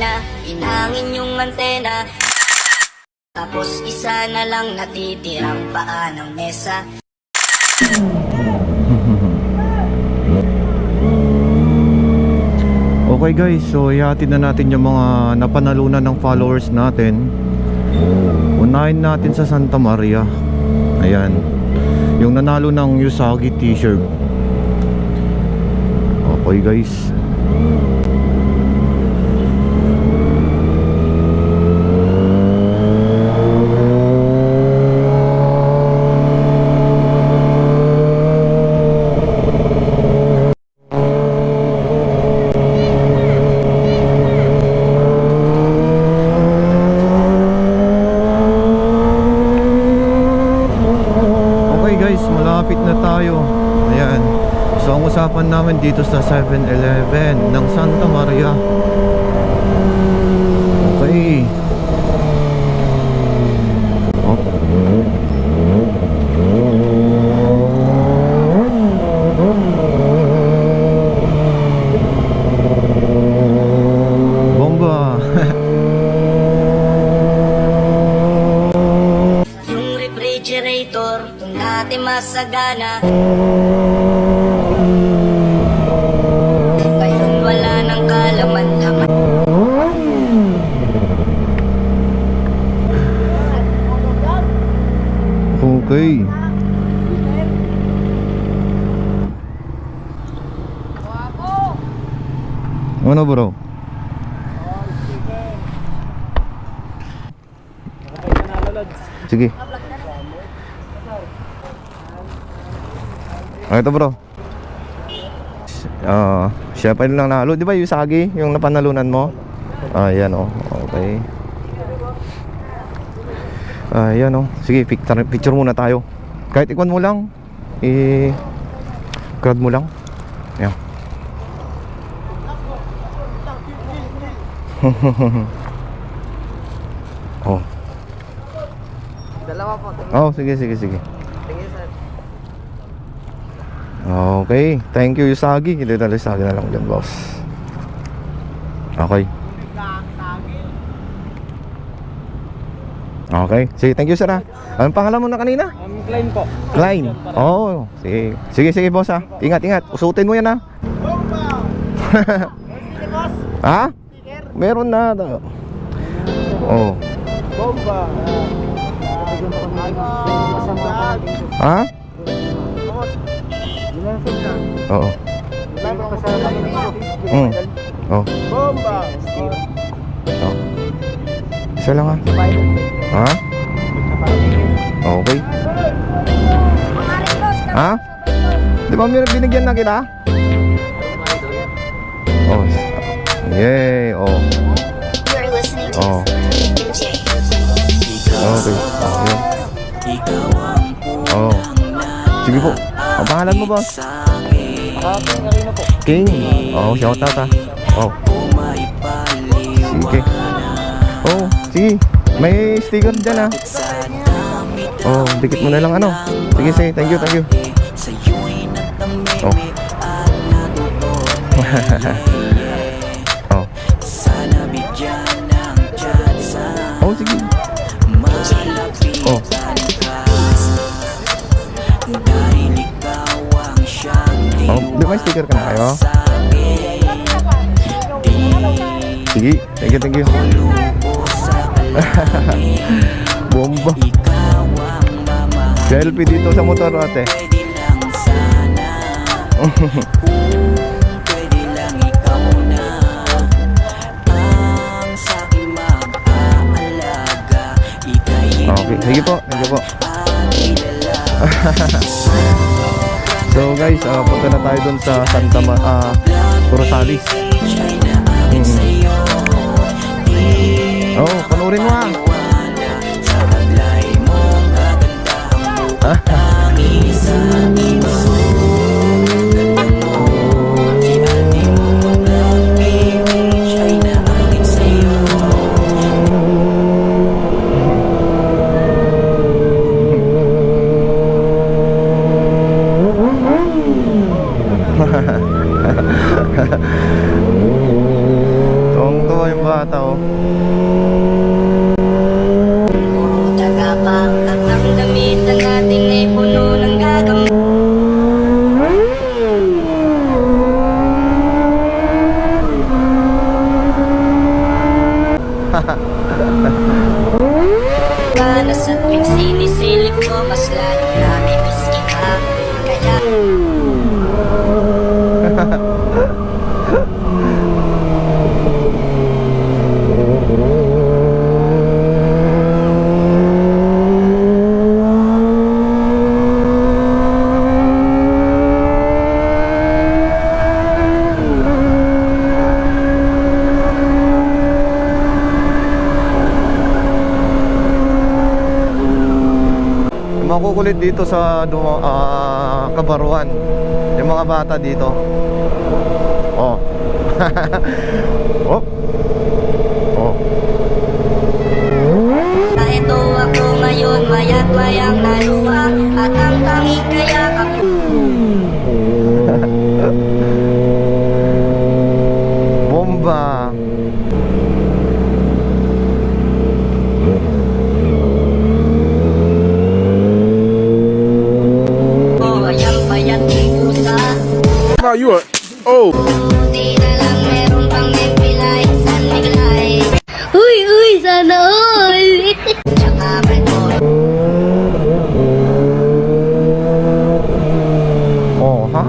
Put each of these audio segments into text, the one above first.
Sagana, inangin yung antena. Tapos isa na lang natitirang paa ng mesa. Okay guys, so ihatid na natin yung mga napanalunan ng followers natin. Unahin natin sa Santa Maria. Ayan, yung nanalo ng Usagi t-shirt. Okay guys. Malapit na tayo. Ayan. So ang usapan namin dito sa 7-Eleven ng Santa Maria. Okay. Bomba. Yung refrigerator, kung dati masagana, ngayon wala nang kalaman-laman. Okay. Ano bro? Sige. Ito bro. Siya pa rin lang nalo. Di ba yung Usagi? Yung napanalunan mo? Ayan oh. Okay. Ayan oh. Sige, picture muna tayo. Kahit ikon mo lang. Crowd mo lang. Ayan. Oh. Dalawa po. Oh, sige. Okay, thank you Usagi. Hindi na Usagi na lang dyan boss. Okay. Okay, sige, thank you sir ha. Anong pangalan mo na kanina? Klein po. Klein. Oh, sige boss ha. Ingat. Usutin mo yan ha. Ha? Meron na. Oh. Bomba. Ha? Oo. Oh. Bomba. Oh. Isa lang ha. Ha? Okay. Ha? Di ba binigyan na kita? Oh. Yay. Oh. Oh. Okay. Okay. Oh. Sige po. Ang pangalan mo boss? King. Oh, shout out ha. Oh. Sige. Oh, sige. May sticker dyan ha. Oh, dikit mo na lang ano. Sige, thank you. Oh. Oh. Oh, sige. Oh. Oh, di ba sticker ka na kayo? Sige, thank you. Bomba. Selfie dito sa motor ate. Okay, sige po, thank you po. So guys, punta na tayo dun sa Rosales. Oh, panoorin mo ha. Tuwang-tuwa yung bata makukulit dito sa Kabaruan. Yung mga bata dito. Oh. Oh. Oh. Ito ako ngayon, maya't mayang naluha, at ang tanging kaya ako. Bomba. Oh, ayang payat ng pusa. Wow, you are old. Buti na lang meron pang nagpilay, San Miglay. Uy, sana all! Tsaka Brentford. Oh, ha?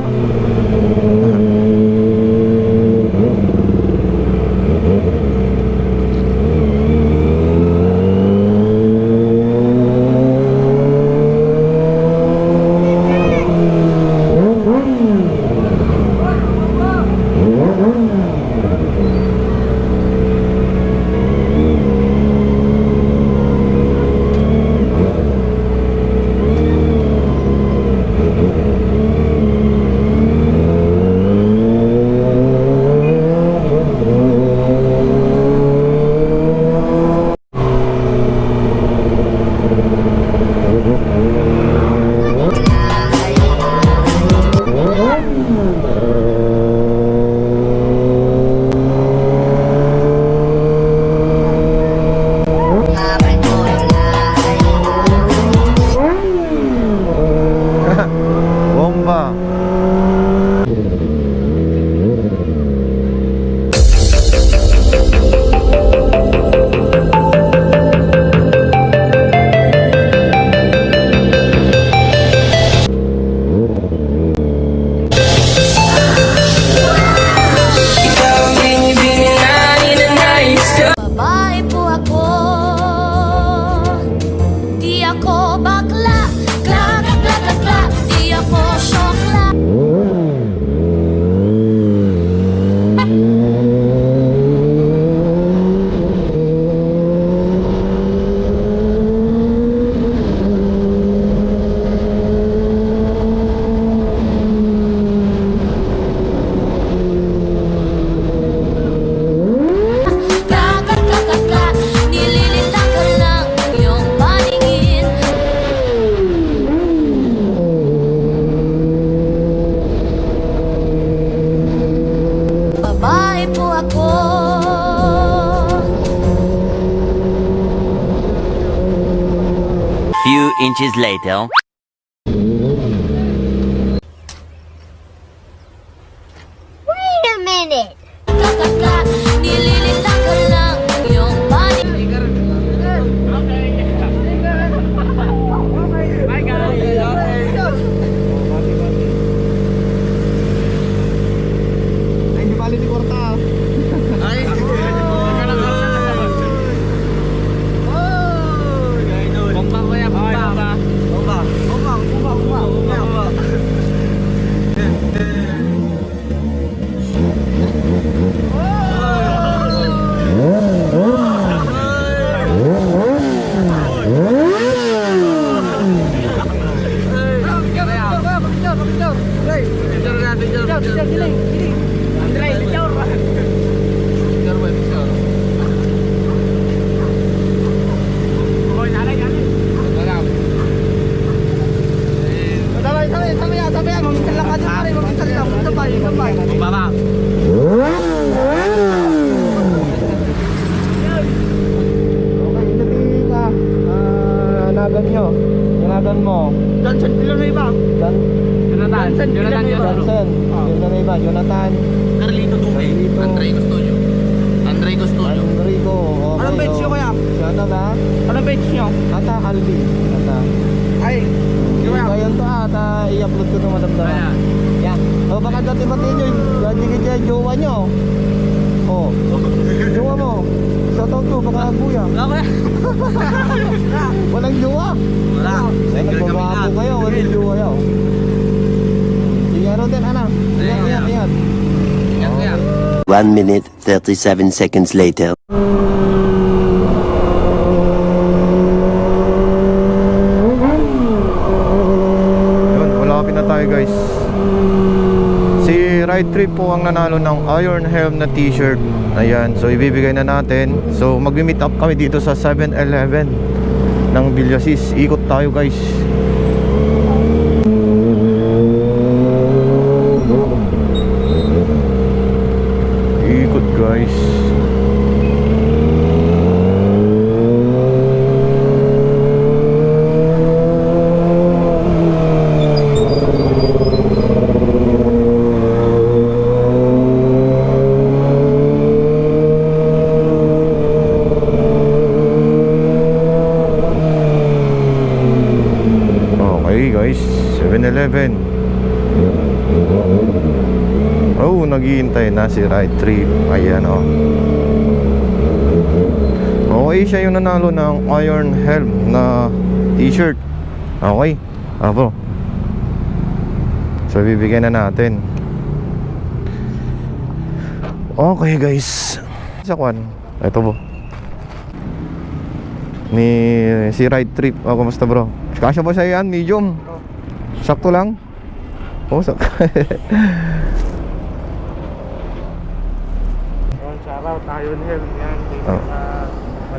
Bomba. Babae po ako, di ako bakla, kla, kla, kla, kla, kla, di ako syokla. Kla, kla, kla, kla, kla, nililitang ka lang iyong paningin. Babae po ako. Few inches later. Wait a minute. Kla, kla, kla, nililitang ka lang iyong paningin. Ay, hindi bali di korta. Ay, bomba ko yan, bomba. Bomba. Okay, hindi ka. Nagan nyo. Nagan mo. Johnson Villanueva. Jonathan Johnson. Yun na iba. Jonathan. Carlito Duque. Andre Custodio. Enrico. Okay. Anong page nyo kaya? Siya na ba? Anong page nyo? Ata Alvin. Ata. Ay, Hindi ba yun to ata i-upload ko ng madamdaman. Yan. O baka dati-dati nyo. Dati ka jowa nyo. O. Jowa mo. Shoutout ko. Baka kuya. wala ko yan. Walang jowa. Wala. Nagbabago kayo. Walang jowa yaw. Sige Roden, anak. Ingat. Ingat ko yan. 1 minute 37 seconds later. na tayo guys. Si Ride Trip po ang nanalo ng Iron Helm na t-shirt. Ayan, so ibibigay na natin. So mag-meet up kami dito sa 7-Eleven ng Villasis. Ikot tayo guys. Ikot guys. Okay guys, 7-Eleven. Oh, naghihintay na si Ride Trip. Ayan oh. Okay, siya yung nanalo ng Iron Helm na t-shirt. Okay, bro. So bibigyan na natin. Okay guys. Sa kwan, ito po ni si Ride Trip. Oh, kumusta bro? Kasya ba sa'yo yan? Medium? Sakto lang? Oh, sakto. Shoutout tayo Helm yan.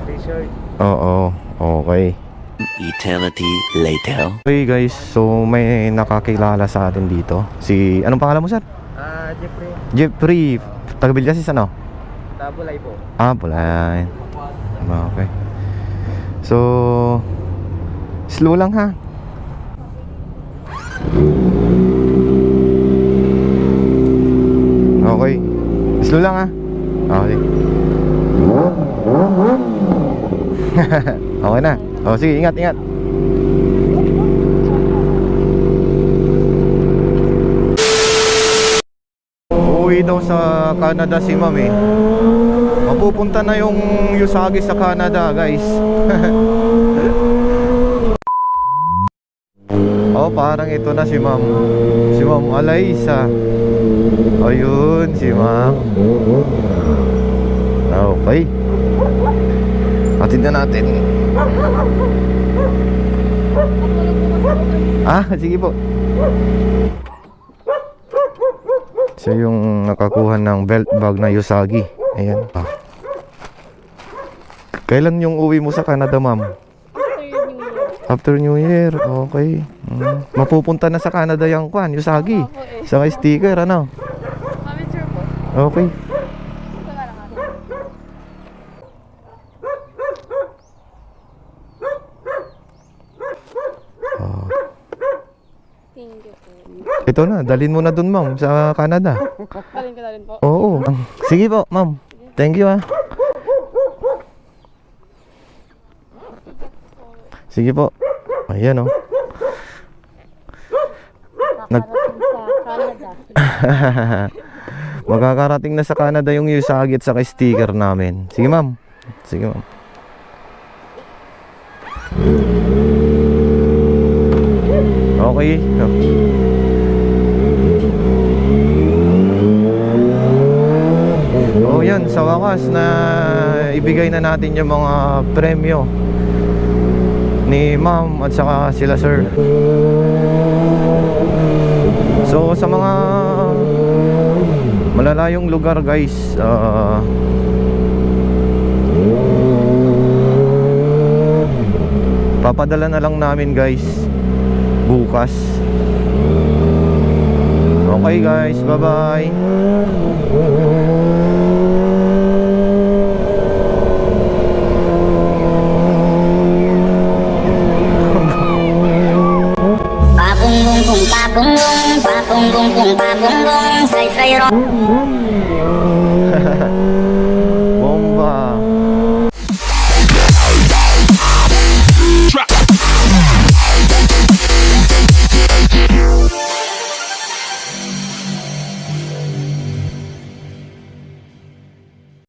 T-shirt. Oo, okay. Eternity later. Okay guys, so may nakakilala sa atin dito. Si, anong pangalan mo sir? Jeffrey. Jeffrey, taga Villasis ano? Tabulay po. Bulay. Okay. So, slow lang ha. Okay. Slow lang ha. Okay. Okay na. Oh, sige, ingat, ingat. Uuwi daw sa Canada si Ma'am eh. Mapupunta na yung Usagi sa Canada, guys. Oh, parang ito na si Ma'am. Si Ma'am Alaysa. Ayun, si Ma'am. Okay. Atid na natin. Sige po. Siya yung nakakuha ng belt bag na Usagi. Ayan. Kailan yung uwi mo sa Canada, ma'am? After New Year. Okay. Mapupunta na sa Canada yung kwan, Usagi. Saka sticker, ano? Okay. Ito na, dalhin mo na dun ma'am sa Canada. Dalhin ka na rin po. Oo. Sige po ma'am. Thank you Sige po. Ayan oh. Magkakarating na sa Canada yung Usagi at saka sticker namin. Sige ma'am. Sige ma'am. Okay. Oh, yan, sa wakas na ibigay na natin yung mga premyo ni ma'am at saka sila sir. So sa mga malalayong lugar guys, papadala na lang namin guys bukas. Okay guys, bye bye. Papung bung bung, say say ro.